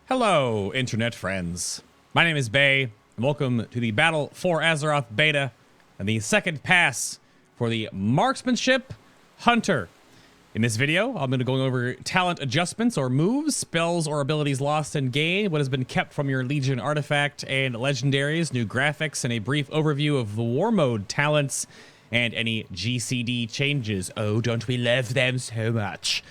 Hello, internet friends. My name is Bay, and welcome to the Battle for Azeroth beta and the second pass for the Marksmanship Hunter. In this video, I'm going to go over talent adjustments or moves, spells or abilities lost and gained, what has been kept from your Legion artifact and legendaries, new graphics, and a brief overview of the war mode talents and any GCD changes. Oh, don't we love them so much?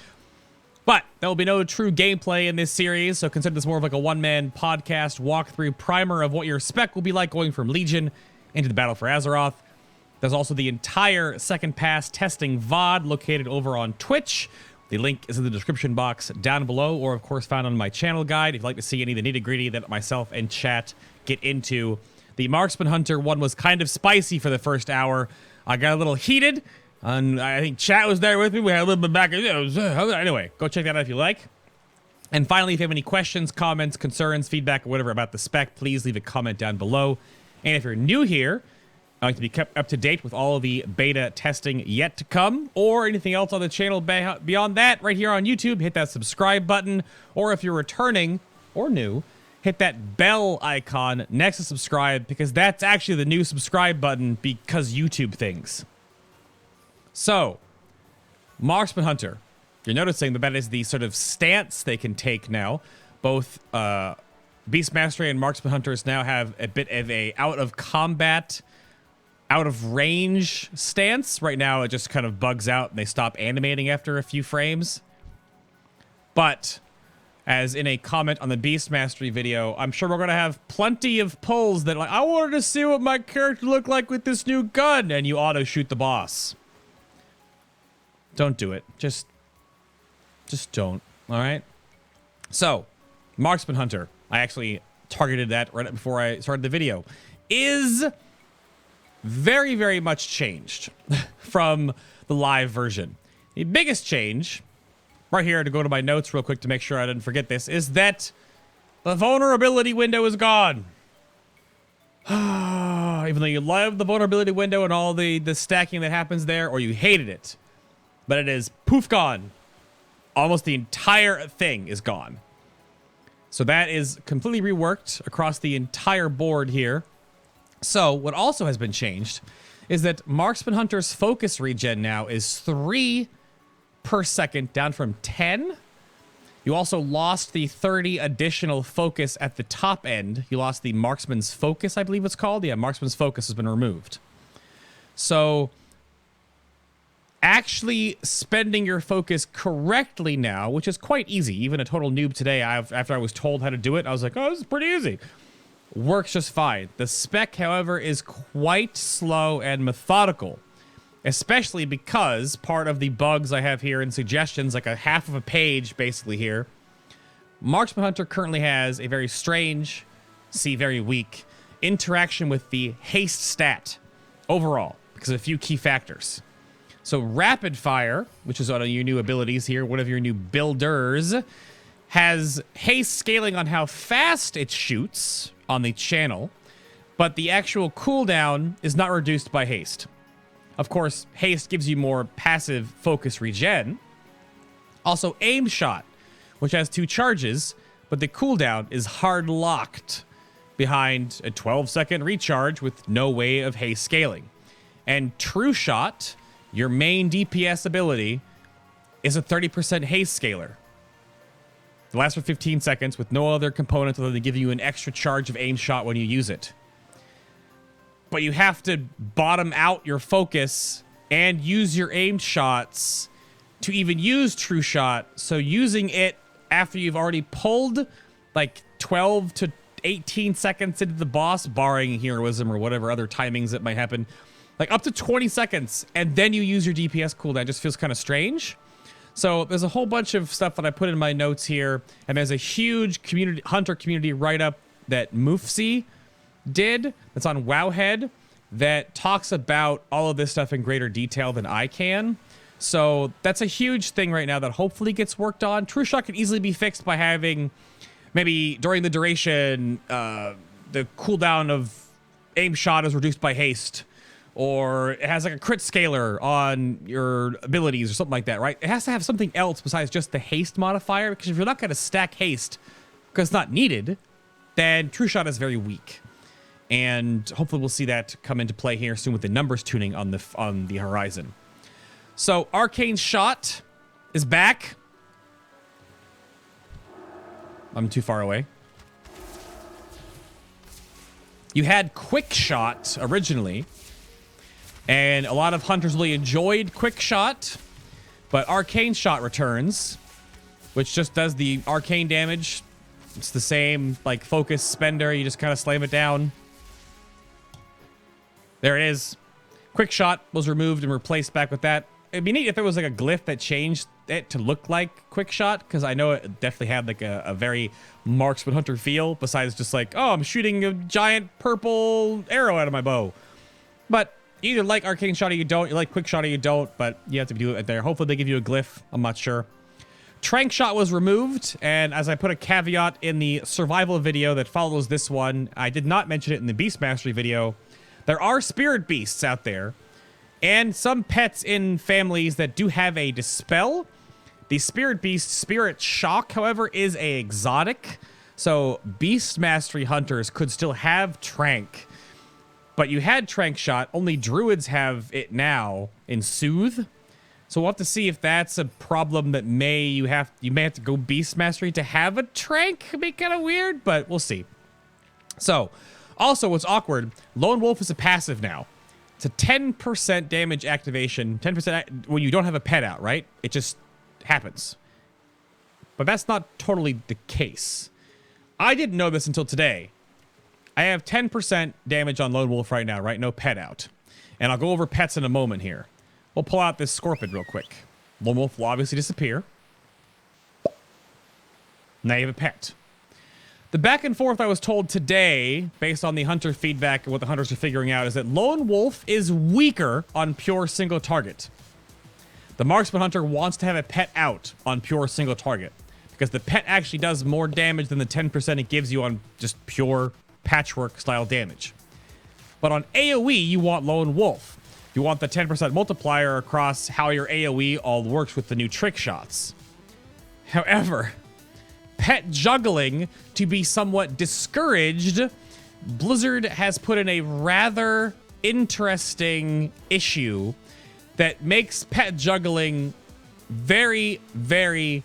But there will be no true gameplay in this series, so consider this more of like a one-man podcast walkthrough primer of what your spec will be like going from Legion into the Battle for Azeroth. There's also the entire second pass testing VOD located over on Twitch. The link is in the description box down below, or of course found on my channel guide if you'd like to see any of the nitty-gritty that myself and chat get into. The Marksman Hunter one was kind of spicy for the first hour. I got a little heated. And I think chat was there with me. We had a little bit back. Anyway, go check that out if you like. And finally, if you have any questions, comments, concerns, feedback, or whatever about the spec, please leave a comment down below. And if you're new here, I'd like to be kept up to date with all of the beta testing yet to come, or anything else on the channel beyond that, right here on YouTube, hit that subscribe button. Or if you're returning or new, hit that bell icon next to subscribe, because that's actually the new subscribe button because YouTube things. So, Marksman Hunter. You're noticing that is the sort of stance they can take now. Both Beastmastery and Marksman Hunters now have a bit of a out of combat, out of range stance. Right now it just kind of bugs out and they stop animating after a few frames. But, as in a comment on the Beastmastery video, I'm sure we're going to have plenty of pulls that like, I wanted to see what my character looked like with this new gun, and you auto shoot the boss. Don't do it. Just don't. All right? So, Marksman Hunter. I actually targeted that right before I started the video. Is very, very much changed from the live version. The biggest change, right here to go to my notes real quick to make sure I didn't forget this, is that the vulnerability window is gone. Even though you love the vulnerability window and all the stacking that happens there, or you hated it. But it is poof gone. Almost the entire thing is gone. So that is completely reworked across the entire board here. So what also has been changed is that Marksman Hunter's focus regen now is 3 per second, down from 10. You also lost the 30 additional focus at the top end. You lost the Marksman's Focus, I believe it's called. Yeah, Marksman's Focus has been removed. So actually spending your focus correctly now, which is quite easy. Even a total noob today, after I was told how to do it, I was like, oh, this is pretty easy. Works just fine. The spec, however, is quite slow and methodical, especially because part of the bugs I have here and suggestions, like a half of a page basically here, Marksman Hunter currently has a very strange, very weak interaction with the haste stat overall because of a few key factors. So Rapid Fire, which is one of your new abilities here, one of your new builders, has haste scaling on how fast it shoots on the channel, but the actual cooldown is not reduced by haste. Of course, haste gives you more passive focus regen. Also, Aim Shot, which has 2 charges, but the cooldown is hard locked behind a 12-second recharge with no way of haste scaling. And True Shot, your main DPS ability, is a 30% haste scaler. It lasts for 15 seconds with no other component other than give you an extra charge of aim shot when you use it. But you have to bottom out your focus and use your aim shots to even use True Shot. So using it after you've already pulled like 12 to 18 seconds into the boss, barring heroism or whatever other timings that might happen, like up to 20 seconds, and then you use your DPS cooldown, just feels kind of strange. So there's a whole bunch of stuff that I put in my notes here, and there's a huge community, Hunter community write-up that Moofsy did, that's on Wowhead, that talks about all of this stuff in greater detail than I can. So that's a huge thing right now that hopefully gets worked on. True Shot can easily be fixed by having, maybe during the duration, the cooldown of aim shot is reduced by haste, or it has like a crit scaler on your abilities or something like that, right? It has to have something else besides just the haste modifier, because if you're not going to stack haste because it's not needed, then True Shot is very weak. And hopefully we'll see that come into play here soon with the numbers tuning on the horizon. So Arcane Shot is back. I'm too far away. You had Quick Shot originally, and a lot of hunters really enjoyed Quick Shot, but Arcane Shot returns, which just does the arcane damage. It's the same, like, focus spender. You just kind of slam it down. There it is. Quick Shot was removed and replaced back with that. It'd be neat if there was like a glyph that changed it to look like Quick Shot, because I know it definitely had like a very Marksman Hunter feel, besides just like, oh, I'm shooting a giant purple arrow out of my bow. But you either like Arcane Shot or you don't. You like Quick Shot or you don't, but you have to do it there. Hopefully they give you a glyph. I'm not sure. Trank Shot was removed, and as I put a caveat in the survival video that follows this one, I did not mention it in the Beast Mastery video. There are spirit beasts out there, and some pets in families that do have a dispel. The spirit beast Spirit Shock, however, is a exotic, so Beast Mastery hunters could still have Trank, but you had Trank Shot. Only druids have it now in Soothe. So we'll have to see if that's a problem that you may have to go Beast Mastery to have a Trank. It'd be kind of weird, but we'll see. So, also what's awkward, Lone Wolf is a passive now. It's a 10% damage activation, 10% when you don't have a pet out, right? It just happens. But that's not totally the case. I didn't know this until today. I have 10% damage on Lone Wolf right now, right? No pet out. And I'll go over pets in a moment here. We'll pull out this Scorpion real quick. Lone Wolf will obviously disappear. Now you have a pet. The back and forth I was told today, based on the hunter feedback and what the hunters are figuring out, is that Lone Wolf is weaker on pure single target. The Marksman Hunter wants to have a pet out on pure single target, because the pet actually does more damage than the 10% it gives you on just pure patchwork style damage. But on AoE, you want Lone Wolf. You want the 10% multiplier across how your AoE all works with the new trick shots. However, pet juggling to be somewhat discouraged, Blizzard has put in a rather interesting issue that makes pet juggling very, very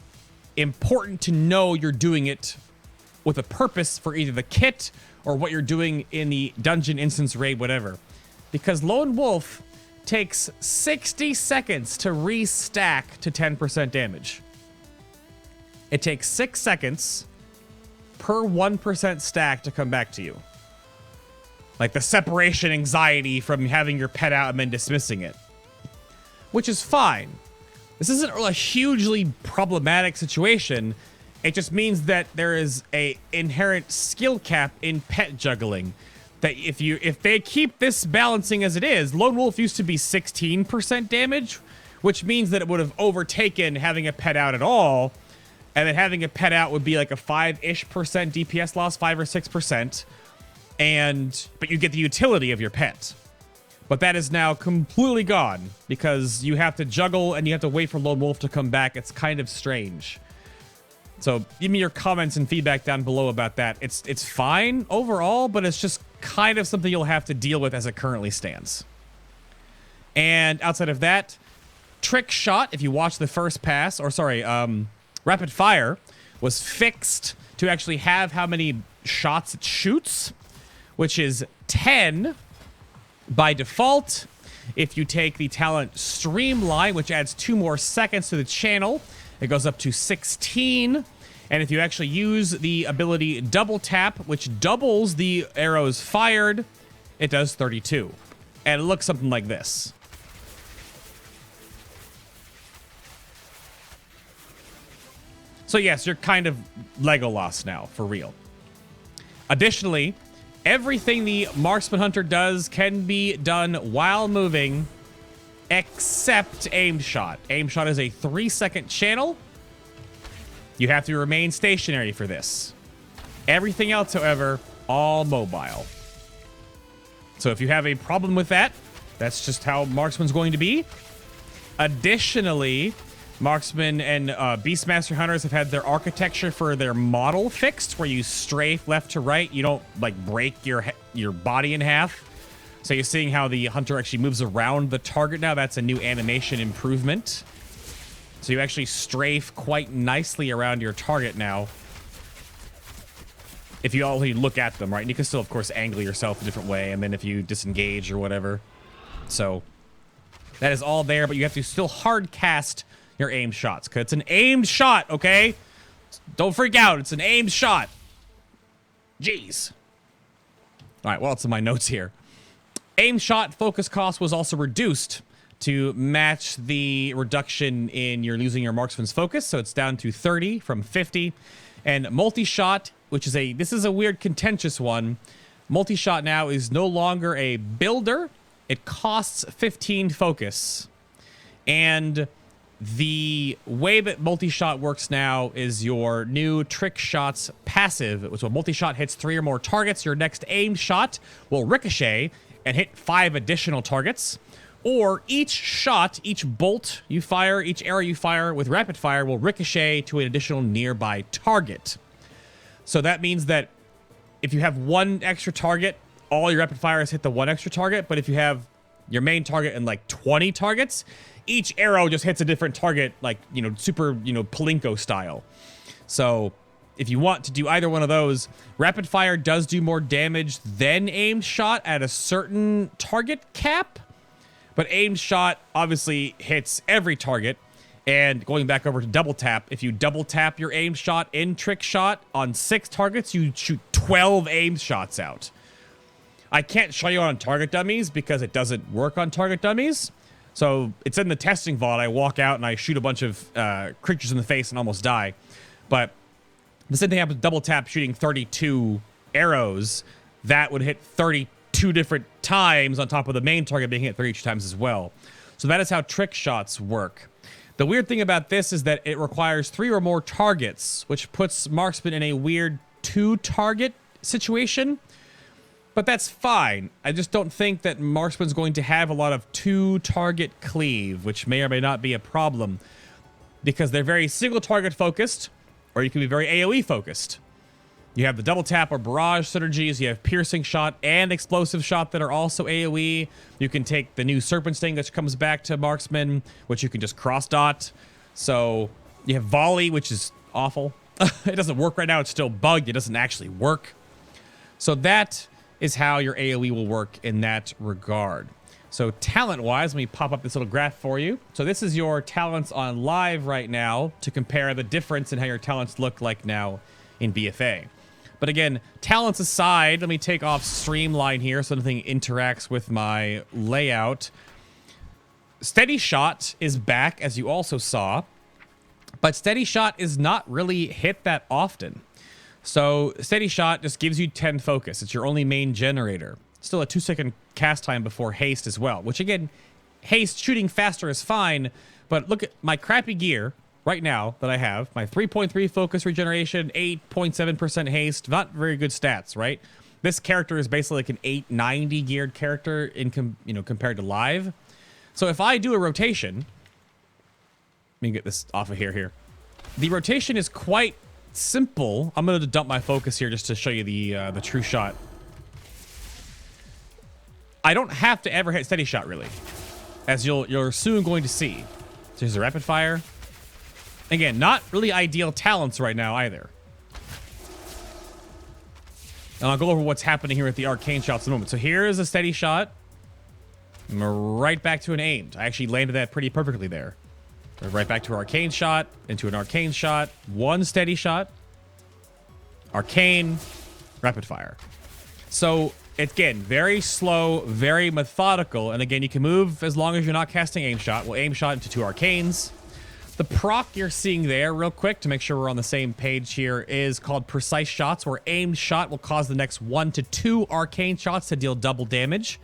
important to know you're doing it with a purpose for either the kit or what you're doing in the dungeon instance raid, whatever. Because Lone Wolf takes 60 seconds to restack to 10% damage. It takes 6 seconds per 1% stack to come back to you. Like the separation anxiety from having your pet out and then dismissing it. Which is fine. This isn't a hugely problematic situation. It just means that there is a inherent skill cap in pet juggling. That if they keep this balancing as it is, Lone Wolf used to be 16% damage, which means that it would have overtaken having a pet out at all. And then having a pet out would be like a 5-ish% DPS loss, 5 or 6%. But you get the utility of your pet. But that is now completely gone because you have to juggle and you have to wait for Lone Wolf to come back. It's kind of strange. So give me your comments and feedback down below about that. It's fine overall, but it's just kind of something you'll have to deal with as it currently stands. And outside of that, Trick Shot, if you watch the first pass, or sorry, Rapid Fire, was fixed to actually have how many shots it shoots, which is 10 by default. If you take the talent Streamline, which adds 2 more seconds to the channel, it goes up to 16. And if you actually use the ability Double Tap, which doubles the arrows fired, it does 32. And it looks something like this. So yes, you're kind of Legolas now, for real. Additionally, everything the Marksman Hunter does can be done while moving, except Aim Shot. Aim Shot is a 3-second channel. You have to remain stationary for this. Everything else, however, all mobile. So if you have a problem with that, that's just how Marksman's going to be. Additionally, Marksman and Beastmaster Hunters have had their architecture for their model fixed, where you strafe left to right. You don't like break your body in half. So you're seeing how the hunter actually moves around the target now. That's a new animation improvement. So you actually strafe quite nicely around your target now. If you only look at them, right? And you can still, of course, angle yourself a different way. And then if you disengage or whatever. So that is all there, but you have to still hard cast your aimed shots, because it's an aimed shot, okay? Don't freak out. It's an aimed shot. Jeez. All right, well, it's in my notes here. Aimed shot focus cost was also reduced to match the reduction in your losing your marksman's focus, so it's down to 30 from 50. And multi-shot, which is this is a weird contentious one. Multi-shot now is no longer a builder. It costs 15 focus. And the way that multi-shot works now is your new trick shots passive. So multi-shot hits 3 or more targets. Your next aimed shot will ricochet and hit 5 additional targets. Or each shot, each bolt you fire, each arrow you fire with rapid fire will ricochet to an additional nearby target. So that means that if you have 1 extra target, all your rapid fires hit the 1 extra target. But if you have your main target and like 20 targets, each arrow just hits a different target, like, you know, super, you know, Plinko style. So if you want to do either one of those, rapid fire does do more damage than aimed shot at a certain target cap. But aimed shot obviously hits every target. And going back over to double tap, if you double tap your aimed shot in trick shot on 6 targets, you shoot 12 aimed shots out. I can't show you on target dummies because it doesn't work on target dummies. So it's in the testing VOD. I walk out and I shoot a bunch of creatures in the face and almost die. But the same thing happens with double tap shooting 32 arrows. That would hit 32 different times on top of the main target being hit 32 times as well. So that is how trick shots work. The weird thing about this is that it requires 3 or more targets, which puts Marksman in a weird 2-target situation. But that's fine. I just don't think that Marksman's going to have a lot of 2-target cleave, which may or may not be a problem, because they're very single-target focused, or you can be very AoE focused. You have the double tap or barrage synergies. You have piercing shot and explosive shot that are also AoE. You can take the new serpent sting that comes back to Marksman, which you can just cross dot. So you have volley, which is awful. It doesn't work right now. It's still bugged. It doesn't actually work. So that is how your AoE will work in that regard. So talent-wise, let me pop up this little graph for you. So this is your talents on live right now to compare the difference in how your talents look like now in BFA. But again, talents aside, let me take off streamline here so nothing interacts with my layout. Steady shot is back, as you also saw, but steady shot is not really hit that often. So steady shot just gives you 10 focus. It's your only main generator. Still a 2-second cast time before haste as well, which again, haste shooting faster is fine, but look at my crappy gear right now that I have. My 3.3 focus regeneration, 8.7% haste, not very good stats, right? This character is basically like an 890 geared character in compared to live. So if I do a rotation, let me get this off of here. The rotation is quite simple. I'm going to dump my focus here just to show you the true shot. I don't have to ever hit steady shot really, as you're soon going to see. So here's a rapid fire. Again, not really ideal talents right now either. And I'll go over what's happening here with the Arcane Shots in a moment. So here is a steady shot. And we're right back to an aimed. I actually landed that pretty perfectly there. We're right back to an Arcane Shot, into an Arcane Shot, 1 steady shot, Arcane, rapid fire. So, again, very slow, very methodical. And again, you can move as long as you're not casting aim shot. We'll aim shot into 2 Arcanes. The proc you're seeing there, real quick, to make sure we're on the same page here, is called Precise Shots, where aimed shot will cause the next 1 to 2 Arcane Shots to deal double damage.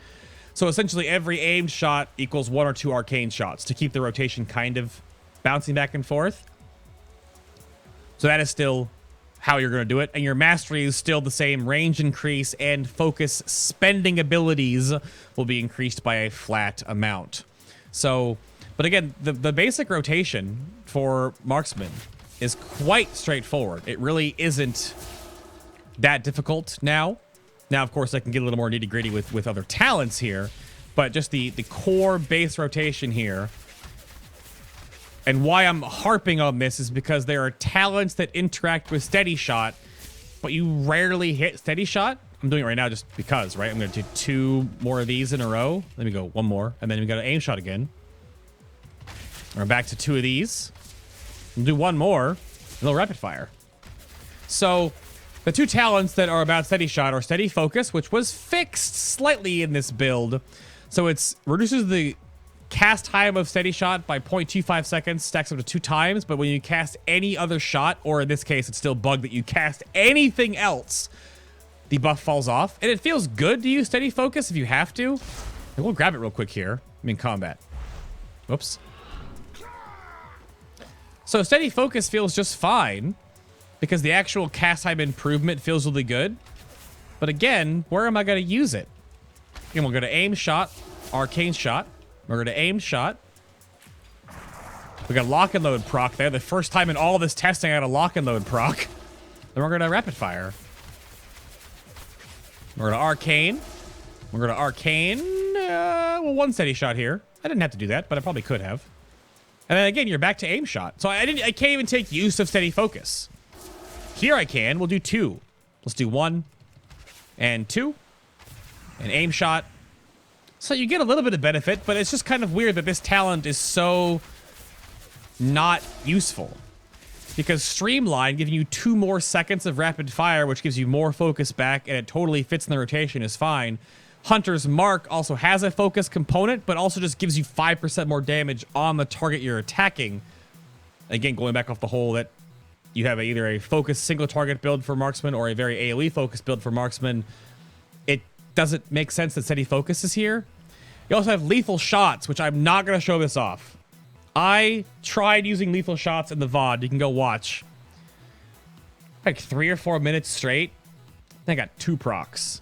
So essentially every aimed shot equals 1 or 2 Arcane Shots to keep the rotation kind of bouncing back and forth. So that is still how you're going to do it. And your mastery is still the same. Range increase and focus spending abilities will be increased by a flat amount. So But again, the basic rotation for Marksman is quite straightforward. It really isn't that difficult now. Now, of course, I can get a little more nitty-gritty with other talents here, but just the core base rotation here. And why I'm harping on this is because there are talents that interact with Steady Shot, but you rarely hit Steady Shot. I'm doing it right now just because, right? I'm going to do 2 more of these in a row. Let me go 1 more, and then we got an aim shot again. We're back to 2 of these. We'll do 1 more, and they'll rapid fire. So the 2 talents that are about Steady Shot are Steady Focus, which was fixed slightly in this build. So it's reduces the cast time of Steady Shot by 0.25 seconds, stacks up to 2 times, but when you cast any other shot, or in this case, it's still bugged that you cast anything else, the buff falls off. And it feels good to use Steady Focus if you have to. And we'll grab it real quick here. I'm in combat. Whoops. So Steady Focus feels just fine because the actual cast time improvement feels really good. But again, where am I going to use it? And we'll go to Aim Shot, Arcane Shot. We're going to Aim Shot. We got Lock and Load proc there. The first time in all this testing I got a Lock and Load proc. Then we're going to Rapid Fire. We're going to Arcane. We're going to Arcane. Well, 1 Steady Shot here. I didn't have to do that, but I probably could have. And then again, you're back to Aim Shot. So I can't even take use of Steady Focus. Here I can. We'll do 2. Let's do 1 and 2. And Aim Shot. So you get a little bit of benefit, but it's just kind of weird that this talent is so not useful. Because Streamline giving you 2 more seconds of rapid fire, which gives you more focus back, and it totally fits in the rotation, is fine. Hunter's Mark also has a focus component, but also just gives you 5% more damage on the target you're attacking. Again, going back off the whole that you have either a focused single target build for Marksman or a very AoE focused build for Marksman. It doesn't make sense that Steady Focus is here. You also have Lethal Shots, which I'm not going to show this off. I tried using Lethal Shots in the VOD. You can go watch. Like 3 or 4 minutes straight. I got 2 procs.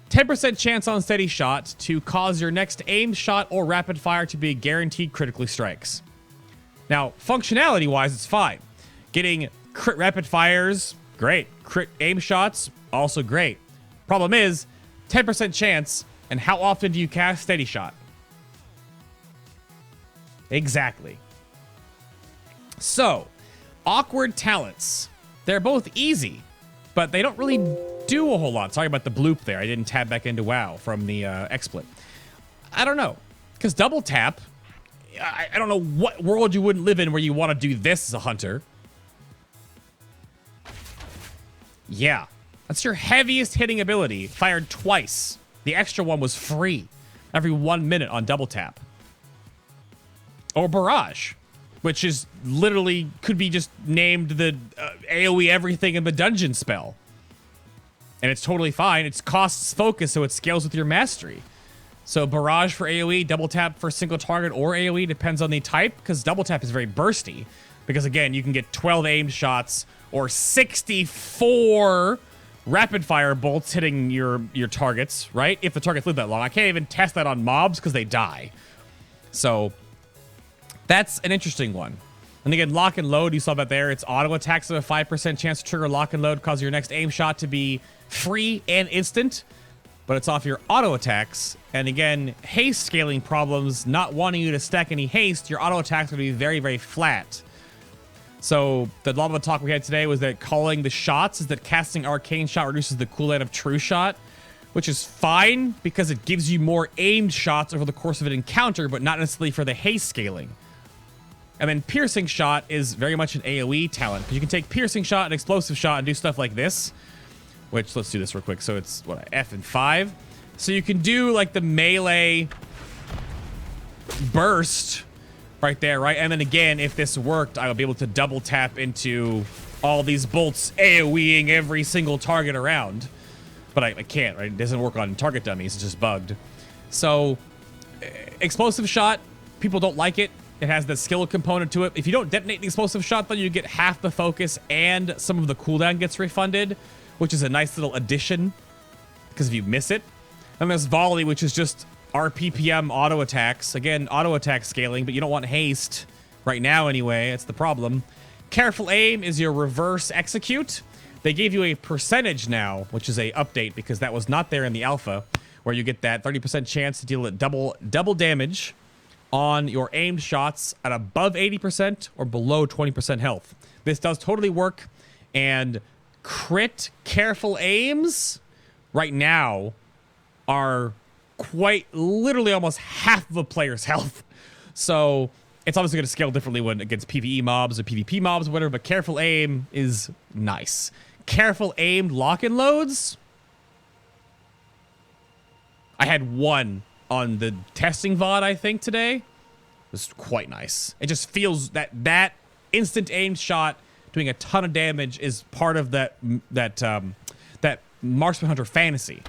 10% chance on Steady Shot to cause your next aim shot or rapid fire to be guaranteed critically strikes. Now, functionality-wise, it's fine. Getting crit rapid fires, great. Crit aim shots, also great. Problem is, 10% chance, and how often do you cast Steady Shot? Exactly. So, awkward talents. They're both easy, but they don't really do a whole lot. Sorry about the bloop there. I didn't tab back into WoW from the XSplit. I don't know. Because double tap, I don't know what world you wouldn't live in where you want to do this as a hunter. Yeah. That's your heaviest hitting ability, fired twice. The extra one was free every 1 minute on double tap. Or Barrage, which is literally could be just named the AoE everything in the dungeon spell. And it's totally fine. It costs focus, so it scales with your mastery. So Barrage for AoE, double tap for single target or AoE, depends on the type, because double tap is very bursty. Because again, you can get 12 aimed shots or 64 rapid fire bolts hitting your targets, right? If the targets live that long. I can't even test that on mobs because they die. So that's an interesting one. And again, lock and load, you saw that there. It's auto attacks with a 5% chance to trigger lock and load, cause your next aim shot to be free and instant, but it's off your auto attacks. And again, haste scaling problems, not wanting you to stack any haste, your auto attacks would be very, very flat. So a lot of the talk we had today was that calling the shots is that casting Arcane Shot reduces the cooldown of True Shot, which is fine because it gives you more aimed shots over the course of an encounter, but not necessarily for the haste scaling. And then Piercing Shot is very much an AoE talent, because you can take Piercing Shot and Explosive Shot and do stuff like this, which, let's do this real quick. So it's, what, F and 5? So you can do, like, the melee burst right there, right? And then again, if this worked, I would be able to double tap into all these bolts AoEing every single target around. But I can't, right? It doesn't work on target dummies. It's just bugged. So, Explosive Shot, people don't like it. It has the skill component to it. If you don't detonate the Explosive Shot, then you get half the focus and some of the cooldown gets refunded, which is a nice little addition because if you miss it. And there's Volley, which is just RPPM auto attacks. Again, auto attack scaling, but you don't want haste right now anyway. That's the problem. Careful aim is your reverse execute. They gave you a percentage now, which is a update because that was not there in the alpha, where you get that 30% chance to deal double damage on your aimed shots at above 80% or below 20% health. This does totally work, and crit careful aims right now are quite literally almost half of a player's health. So it's obviously going to scale differently when against PvE mobs or PvP mobs or whatever, but careful aim is nice. Careful aimed lock-in loads. I had one on the testing VOD, I think, today. It was quite nice. It just feels that instant aimed shot doing a ton of damage is part of that Marksman Hunter fantasy.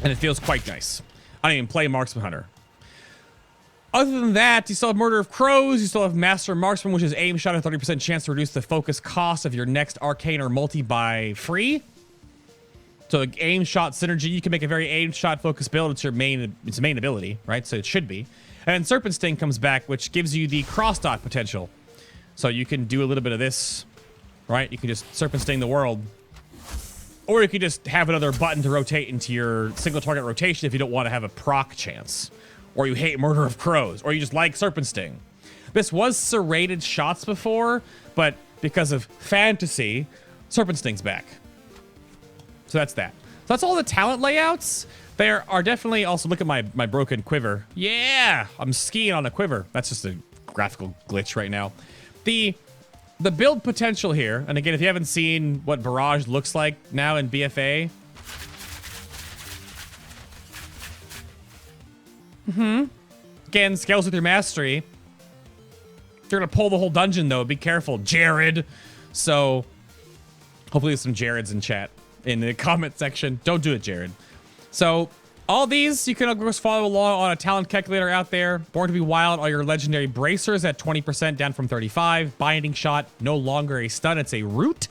And it feels quite nice. I don't even play Marksman Hunter. Other than that, you still have Murder of Crows, you still have Master Marksman, which is aim shot, a 30% chance to reduce the focus cost of your next arcane or multi by free. So aim shot synergy, you can make a very aim shot focused build. It's your main ability, right? So it should be. And then Serpent Sting comes back, which gives you the cross dot potential. So you can do a little bit of this, right? You can just Serpent Sting the world. Or you could just have another button to rotate into your single target rotation if you don't want to have a proc chance. Or you hate Murder of Crows. Or you just like Serpent Sting. This was serrated shots before, but because of fantasy, Serpent Sting's back. So that's that. So that's all the talent layouts. There are definitely also, look at my broken quiver. Yeah, I'm skiing on a quiver. That's just a graphical glitch right now. The build potential here, and again, if you haven't seen what Barrage looks like now in BFA. Again, scales with your mastery. You're gonna pull the whole dungeon though, be careful, Jared. So, hopefully there's some Jareds in chat, in the comment section. Don't do it, Jared. So, all these, you can of course follow along on a talent calculator out there. Born to be Wild are your legendary bracers at 20% down from 35. Binding Shot, no longer a stun, it's a root.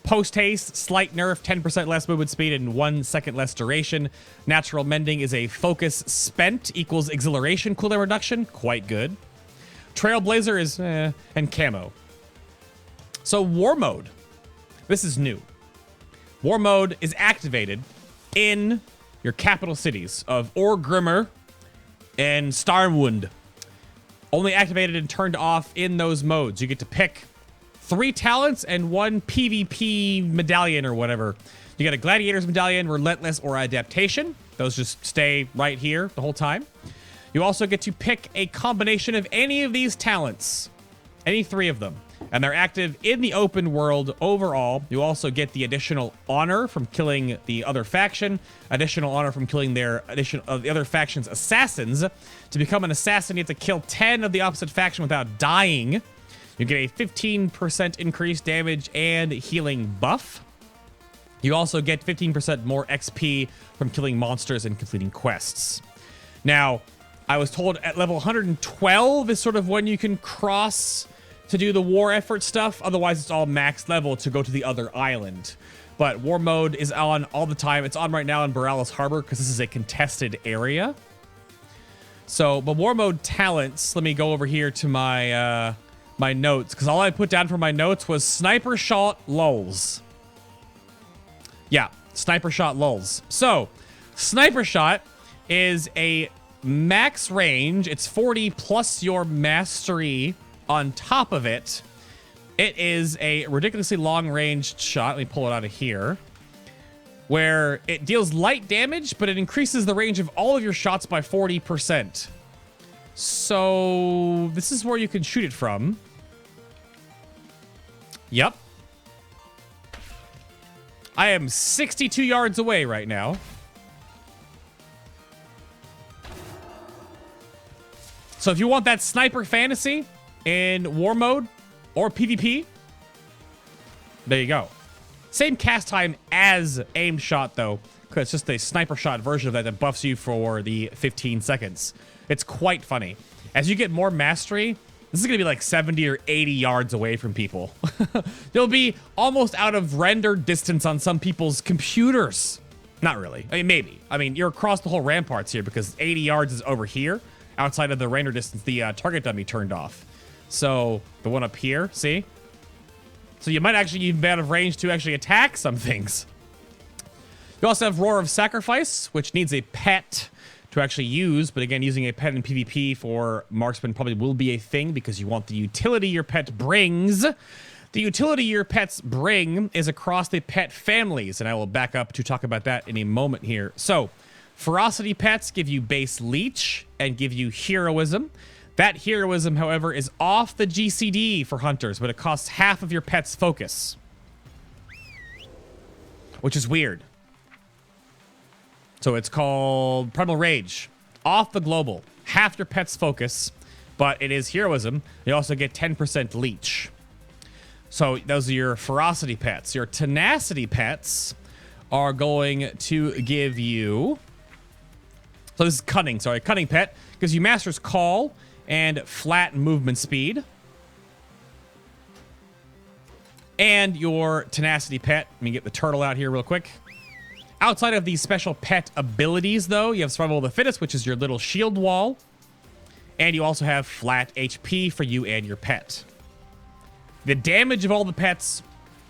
Post haste, slight nerf, 10% less movement speed and 1 second less duration. Natural mending is a focus spent equals exhilaration cooldown reduction. Quite good. Trailblazer is and camo. So war mode. This is new. War mode is activated in your capital cities of Orgrimmar and Starmund. Only activated and turned off in those modes. You get to pick 3 talents and 1 PvP medallion or whatever. You get a Gladiator's Medallion, Relentless, or Adaptation. Those just stay right here the whole time. You also get to pick a combination of any of these talents. Any 3 of them. And they're active in the open world overall. You also get the additional honor from killing the other faction, additional honor from killing the other faction's assassins. To become an assassin, you have to kill 10 of the opposite faction without dying. You get a 15% increased damage and healing buff. You also get 15% more XP from killing monsters and completing quests. Now, I was told at level 112 is sort of when you can cross to do the war effort stuff. Otherwise, it's all max level to go to the other island. But war mode is on all the time. It's on right now in Borealis Harbor because this is a contested area. So, but war mode talents, let me go over here to my my notes, because all I put down for my notes was Sniper Shot lulls. Yeah, Sniper Shot lulls. So, Sniper Shot is a max range. It's 40 plus your mastery on top of it. It is a ridiculously long-range shot. Let me pull it out of here. Where it deals light damage, but it increases the range of all of your shots by 40%. So, this is where you can shoot it from. Yep. I am 62 yards away right now. So if you want that sniper fantasy in war mode or PvP, there you go. Same cast time as aim shot though, because it's just a sniper shot version of that buffs you for the 15 seconds. It's quite funny. As you get more mastery, this is going to be like 70 or 80 yards away from people. You'll be almost out of render distance on some people's computers. Not really. I mean, maybe. I mean, you're across the whole ramparts here because 80 yards is over here. Outside of the render distance, the target dummy turned off. So the one up here, see? So you might actually even be out of range to actually attack some things. You also have Roar of Sacrifice, which needs a pet to actually use. But again, using a pet in PvP for Marksman probably will be a thing because you want the utility your pet brings. The utility your pets bring is across the pet families, and I will back up to talk about that in a moment here. So, Ferocity pets give you base leech and give you heroism. That heroism, however, is off the GCD for hunters, but it costs half of your pet's focus, which is weird. So it's called Primal Rage. Off the global, half your pet's focus, but it is heroism. You also get 10% leech. So those are your ferocity pets. Your tenacity pets are going to give you... So this is cunning, sorry. Cunning pet gives you Master's Call and flat movement speed. And your tenacity pet, let me get the turtle out here real quick. Outside of these special pet abilities, though, you have Survival of the Fittest, which is your little shield wall. And you also have flat HP for you and your pet. The damage of all the pets,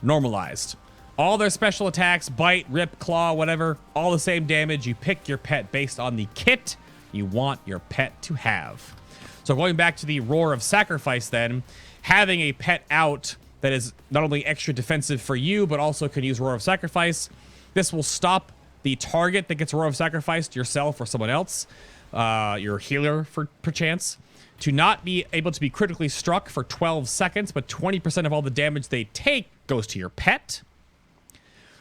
normalized. All their special attacks, bite, rip, claw, whatever, all the same damage. You pick your pet based on the kit you want your pet to have. So going back to the Roar of Sacrifice then, having a pet out that is not only extra defensive for you, but also can use Roar of Sacrifice. This will stop the target that gets Roar of Sacrifice, yourself or someone else, your healer for perchance, to not be able to be critically struck for 12 seconds, but 20% of all the damage they take goes to your pet.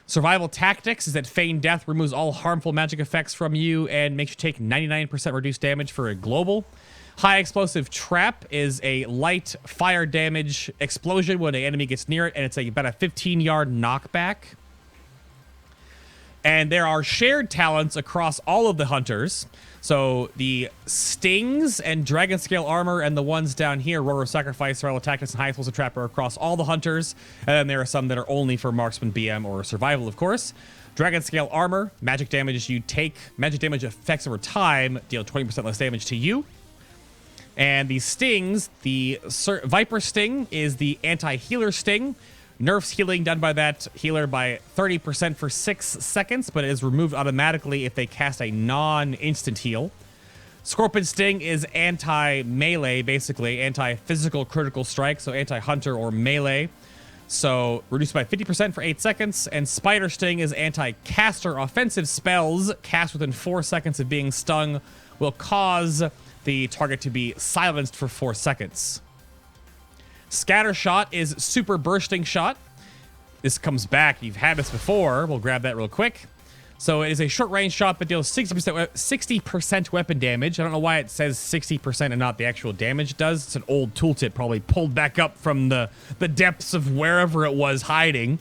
Survival Tactics is that Feign Death removes all harmful magic effects from you and makes you take 99% reduced damage for a global. High Explosive Trap is a light fire damage explosion when an enemy gets near it, and it's about a 15-yard knockback. And there are shared talents across all of the hunters. So the Stings and Dragon Scale Armor and the ones down here, Roar of Sacrifice, Survival Tactics, and High Explosive Trap, are across all the hunters. And then there are some that are only for Marksman BM or Survival, of course. Dragon Scale Armor, magic damage you take, magic damage effects over time deal 20% less damage to you. And the Stings, the Viper Sting is the anti-healer sting. Nerfs healing done by that healer by 30% for 6 seconds, but it is removed automatically if they cast a non-instant heal. Scorpion Sting is anti-melee, basically. Anti-physical critical strike, so anti-hunter or melee. So reduced by 50% for 8 seconds. And Spider Sting is anti-caster. Offensive spells cast within 4 seconds of being stung will cause the target to be silenced for 4 seconds. Scatter Shot is Super Bursting Shot. This comes back. You've had this before. We'll grab that real quick. So it is a short-range shot that deals 60% weapon damage. I don't know why it says 60% and not the actual damage does. It's an old tooltip probably pulled back up from the depths of wherever it was hiding.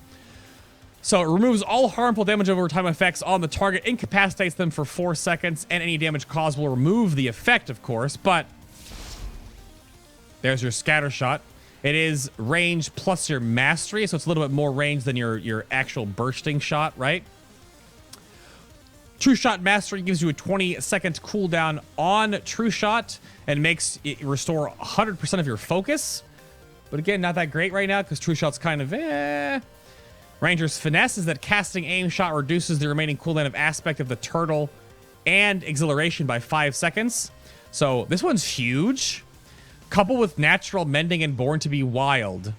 So it removes all harmful damage over time effects on the target, incapacitates them for 4 seconds, and any damage caused will remove the effect, of course. But there's your Scatter Shot. It is range plus your mastery, so it's a little bit more range than your actual bursting shot, right? True Shot Mastery gives you a 20-second cooldown on True Shot and makes it restore 100% of your focus. But again, not that great right now because True Shot's kind of Ranger's Finesse is that casting aim shot reduces the remaining cooldown of aspect of the turtle and exhilaration by 5 seconds. So this one's huge. Coupled with Natural Mending and Born to be Wild,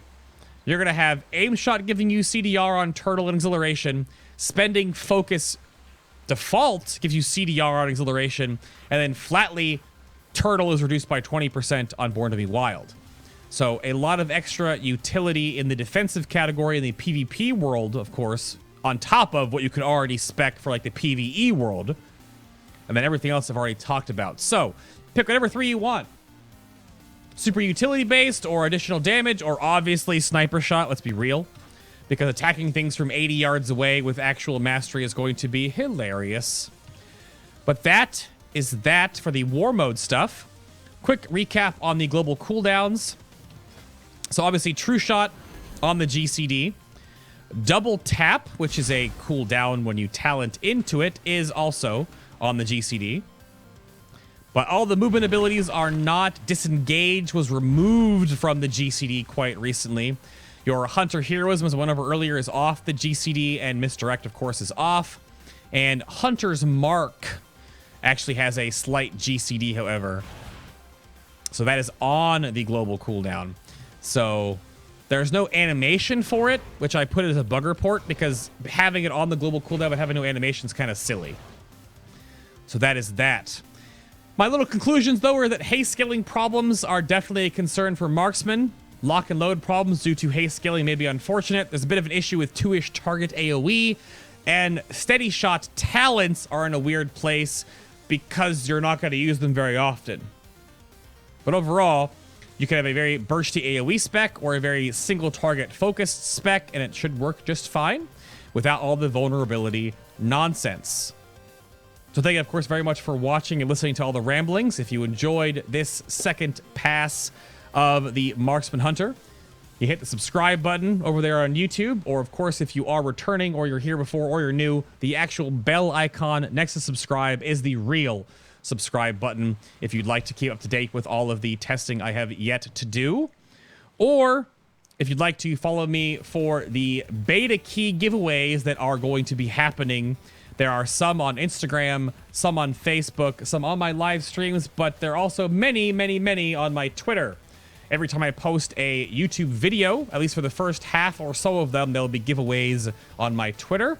you're going to have Aim Shot giving you CDR on Turtle and Exhilaration. Spending Focus default gives you CDR on Exhilaration. And then flatly, Turtle is reduced by 20% on Born to be Wild. So a lot of extra utility in the defensive category in the PvP world, of course, on top of what you could already spec for like the PvE world. And then everything else I've already talked about. So pick whatever 3 you want. Super utility based or additional damage or obviously sniper shot, let's be real. Because attacking things from 80 yards away with actual mastery is going to be hilarious. But that is that for the war mode stuff. Quick recap on the global cooldowns. So obviously True Shot on the GCD. Double tap, which is a cooldown when you talent into it, is also on the GCD. But all the movement abilities are not. Disengage was removed from the GCD quite recently. Your Hunter Heroism, as I went over earlier, is off the GCD, and Misdirect, of course, is off. And Hunter's Mark actually has a slight GCD, however. So that is on the global cooldown. So there's no animation for it, which I put as a bug report because having it on the global cooldown but having no animation is kind of silly. So that is that. My little conclusions, though, are that haste scaling problems are definitely a concern for marksmen. Lock and load problems due to haste scaling may be unfortunate. There's a bit of an issue with 2-ish target AoE, and steady shot talents are in a weird place because you're not going to use them very often. But overall, you can have a very bursty AoE spec or a very single target focused spec, and it should work just fine without all the vulnerability nonsense. So thank you, of course, very much for watching and listening to all the ramblings. If you enjoyed this second pass of the Marksman Hunter, you hit the subscribe button over there on YouTube, or of course, if you are returning or you're here before or you're new, the actual bell icon next to subscribe is the real subscribe button if you'd like to keep up to date with all of the testing I have yet to do. Or if you'd like to follow me for the beta key giveaways that are going to be happening. There are some on Instagram, some on Facebook, some on my live streams, but there are also many, many, many on my Twitter. Every time I post a YouTube video, at least for the first half or so of them, there'll be giveaways on my Twitter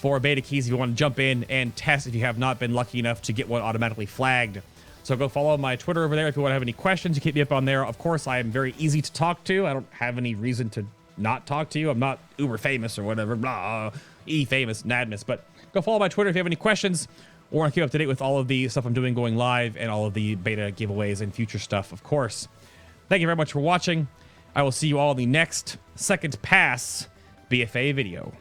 for beta keys if you want to jump in and test if you have not been lucky enough to get one automatically flagged. So go follow my Twitter over there if you want to have any questions. You keep me up on there. Of course, I am very easy to talk to. I don't have any reason to not talk to you. I'm not uber famous or whatever, blah, e-famous, nadness. But go follow my Twitter if you have any questions or want to keep up to date with all of the stuff I'm doing going live and all of the beta giveaways and future stuff, of course. Thank you very much for watching. I will see you all in the next second pass BFA video.